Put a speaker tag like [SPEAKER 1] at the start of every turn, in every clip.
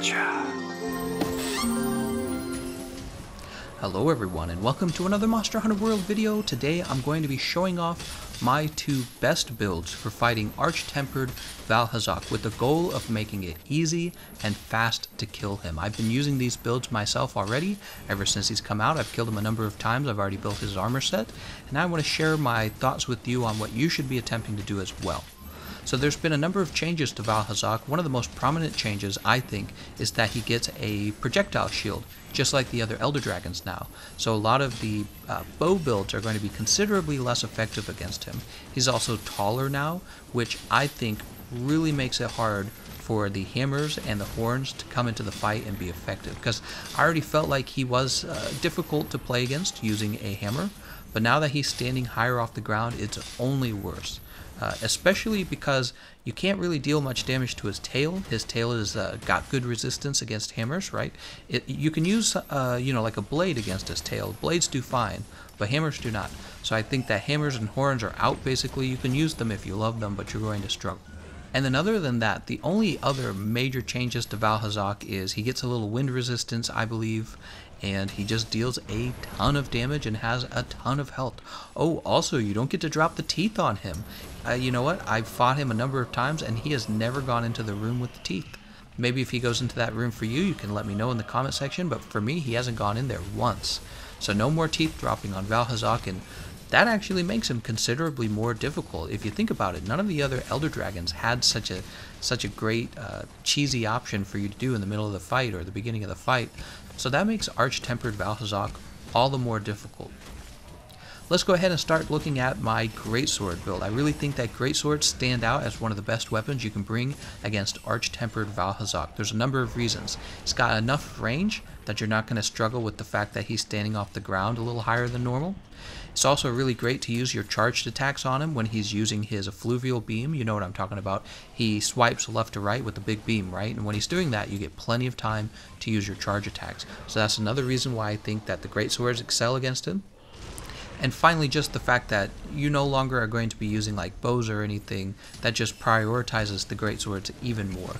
[SPEAKER 1] Gotcha.
[SPEAKER 2] Hello everyone and welcome to another Monster Hunter World video. Today I'm going to be showing off my two best builds for fighting Arch Tempered Vaal Hazak with the goal of making it easy and fast to kill him. I've been using these builds myself already ever since he's come out. I've killed him a number of times. I've already built his armor set, and I want to share my thoughts with you on what you should be attempting to do as well. So there's been a number of changes to Vaal Hazak. One of the most prominent changes, I think, is that he gets a projectile shield, just like the other Elder Dragons now. So a lot of the bow builds are going to be considerably less effective against him. He's also taller now, which I think really makes it hard for the hammers and the horns to come into the fight and be effective, because I already felt like he was difficult to play against using a hammer, but now that he's standing higher off the ground, it's only worse. Especially because you can't really deal much damage to his tail. His tail has got good resistance against hammers, right? You can use, like a blade against his tail. Blades do fine, but hammers do not. So I think that hammers and horns are out, basically. You can use them if you love them, but you're going to struggle. And then other than that, the only other major changes to Vaal Hazak is he gets a little wind resistance, I believe, and he just deals a ton of damage and has a ton of health. Oh, also, you don't get to drop the teeth on him. You know what? I've fought him a number of times, and he has never gone into the room with the teeth. Maybe if he goes into that room for you, you can let me know in the comment section, but for me, he hasn't gone in there once. So no more teeth dropping on Vaal Hazak, and that actually makes him considerably more difficult. If you think about it, none of the other Elder Dragons had such a great cheesy option for you to do in the middle of the fight or the beginning of the fight. So that makes Arch Tempered Vaal Hazak all the more difficult. Let's go ahead and start looking at my Greatsword build. I really think that Greatswords stand out as one of the best weapons you can bring against Arch Tempered Vaal Hazak. There's a number of reasons. It's got enough range that you're not going to struggle with the fact that he's standing off the ground a little higher than normal. It's also really great to use your charged attacks on him when he's using his effluvial beam. You know what I'm talking about. He swipes left to right with the big beam, right? And when he's doing that, you get plenty of time to use your charge attacks. So that's another reason why I think that the Greatswords excel against him. And finally, just the fact that you no longer are going to be using like bows or anything, that just prioritizes the Greatswords even more.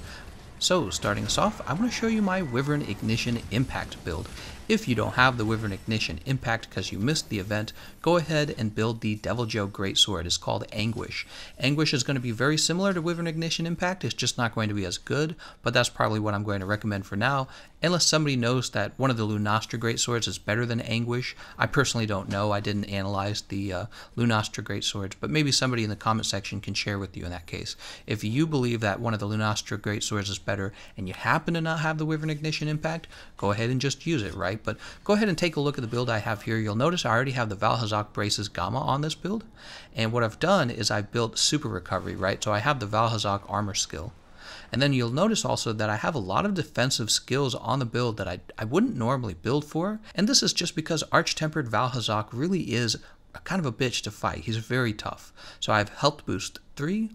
[SPEAKER 2] So, starting us off, I want to show you my Wyvern Ignition Impact build. If you don't have the Wyvern Ignition Impact because you missed the event, go ahead and build the Deviljho Greatsword. It's called Anguish. Anguish is going to be very similar to Wyvern Ignition Impact. It's just not going to be as good, but that's probably what I'm going to recommend for now, unless somebody knows that one of the Lunastra Greatswords is better than Anguish. I personally don't know. I didn't analyze the Lunastra Greatswords, but maybe somebody in the comment section can share with you in that case. If you believe that one of the Lunastra Greatswords is better and you happen to not have the Wyvern Ignition Impact, go ahead and just use it, right? But go ahead and take a look at the build I have here. You'll notice I already have the Vaal Hazak Braces Gamma on this build, and what I've done is I've built Super Recovery, right? So I have the Vaal Hazak Armor skill. And then you'll notice also that I have a lot of defensive skills on the build that I wouldn't normally build for, and this is just because Arch Tempered Vaal Hazak really is kind of a bitch to fight. He's very tough. So I have Health Boost 3,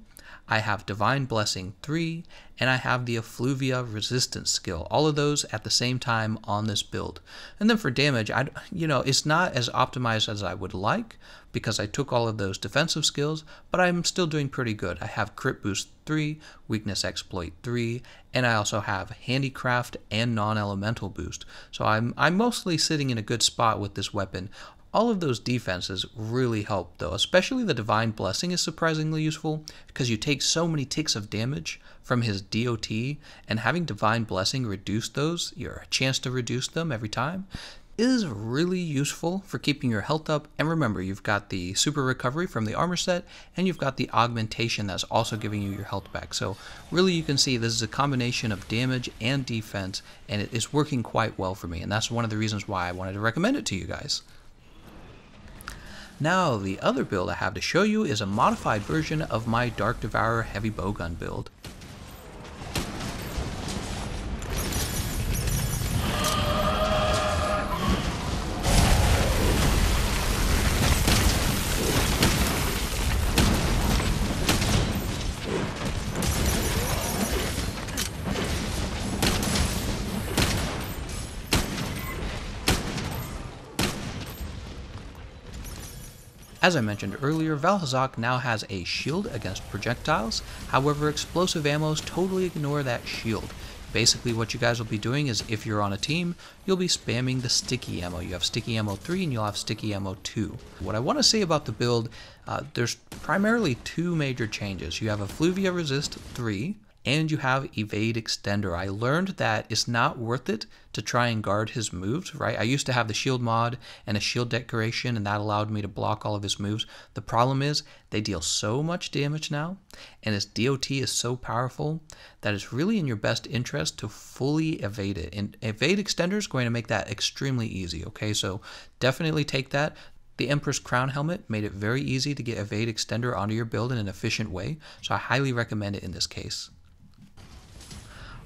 [SPEAKER 2] I have Divine Blessing 3, and I have the Effluvia Resistance skill. All of those at the same time on this build. And then for damage, it's not as optimized as I would like because I took all of those defensive skills, but I'm still doing pretty good. I have Crit Boost 3, Weakness Exploit 3, and I also have Handicraft and Non-Elemental Boost. So I'm mostly sitting in a good spot with this weapon. All of those defenses really help though, especially the Divine Blessing is surprisingly useful because you take so many ticks of damage from his DOT, and having Divine Blessing reduce those, your chance to reduce them every time, is really useful for keeping your health up. And remember, you've got the Super Recovery from the armor set, and you've got the Augmentation that's also giving you your health back. So really you can see this is a combination of damage and defense, and it is working quite well for me, and that's one of the reasons why I wanted to recommend it to you guys. Now, the other build I have to show you is a modified version of my Dark Devourer Heavy Bowgun build. As I mentioned earlier, Vaal Hazak now has a shield against projectiles. However, explosive ammos totally ignore that shield. Basically what you guys will be doing is, if you're on a team, you'll be spamming the sticky ammo. You have sticky ammo 3 and you'll have sticky ammo 2. What I want to say about the build, there's primarily 2 major changes. You have a Fluvia Resist 3, and you have Evade Extender. I learned that it's not worth it to try and guard his moves, right? I used to have the shield mod and a shield decoration, and that allowed me to block all of his moves. The problem is they deal so much damage now, and his DOT is so powerful that it's really in your best interest to fully evade it. And Evade Extender is going to make that extremely easy, okay? So definitely take that. The Emperor's Crown Helmet made it very easy to get Evade Extender onto your build in an efficient way, so I highly recommend it in this case.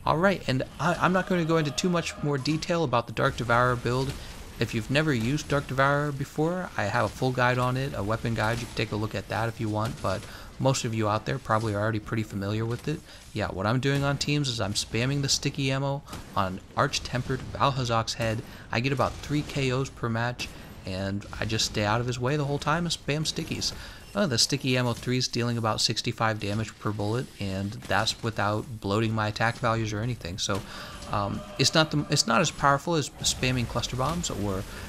[SPEAKER 2] Alright, and I'm not going to go into too much more detail about the Dark Devourer build. If you've never used Dark Devourer before, I have a full guide on it, a weapon guide. You can take a look at that if you want, but most of you out there probably are already pretty familiar with it. Yeah, what I'm doing on teams is I'm spamming the sticky ammo on Arch Tempered Vaal Hazak's head. I get about 3 KOs per match, and I just stay out of his way the whole time and spam stickies. The sticky ammo 3 is dealing about 65 damage per bullet, and that's without bloating my attack values or anything. So it's not as powerful as spamming cluster bombs,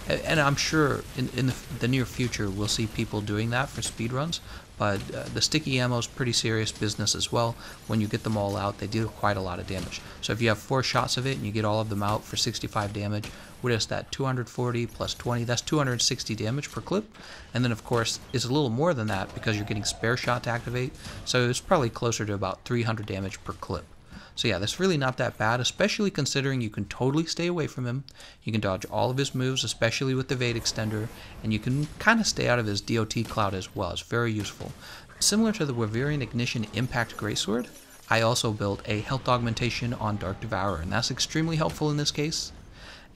[SPEAKER 2] and I'm sure in the near future we'll see people doing that for speedruns. But the sticky ammo is pretty serious business as well. When you get them all out, they deal quite a lot of damage. So if you have 4 shots of it and you get all of them out for 65 damage, what is that? 240 plus 20, that's 260 damage per clip. And then of course it's a little more than that because you're getting spare shot to activate, so it's probably closer to about 300 damage per clip. So yeah, that's really not that bad, especially considering you can totally stay away from him. You can dodge all of his moves, especially with the Evade Extender, and you can kind of stay out of his DOT cloud as well. It's very useful. Similar to the Wyverian Ignition Impact Greatsword, I also built a health augmentation on Dark Devourer, and that's extremely helpful in this case.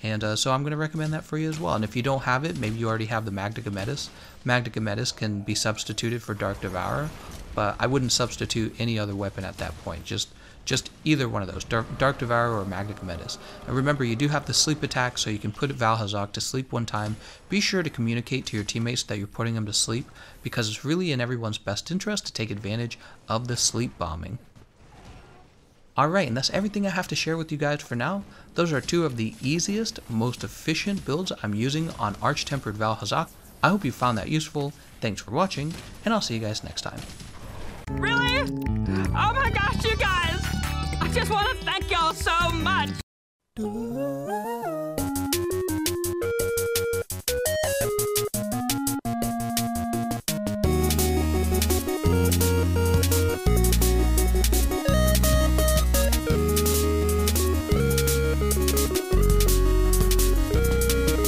[SPEAKER 2] And so I'm going to recommend that for you as well. And if you don't have it, maybe you already have the Magnica Metis. Magnica Metis can be substituted for Dark Devourer, but I wouldn't substitute any other weapon at that point. Just either one of those, Dark Devourer or Magnica Metis. And remember, you do have the sleep attack, so you can put Vaal Hazak to sleep one time. Be sure to communicate to your teammates that you're putting them to sleep, because it's really in everyone's best interest to take advantage of the sleep bombing. Alright, and that's everything I have to share with you guys for now. Those are 2 of the easiest, most efficient builds I'm using on Arch Tempered Vaal Hazak. I hope you found that useful. Thanks for watching, and I'll see you guys next time.
[SPEAKER 1] Really? Oh my gosh, you guys! I just want to thank y'all so much!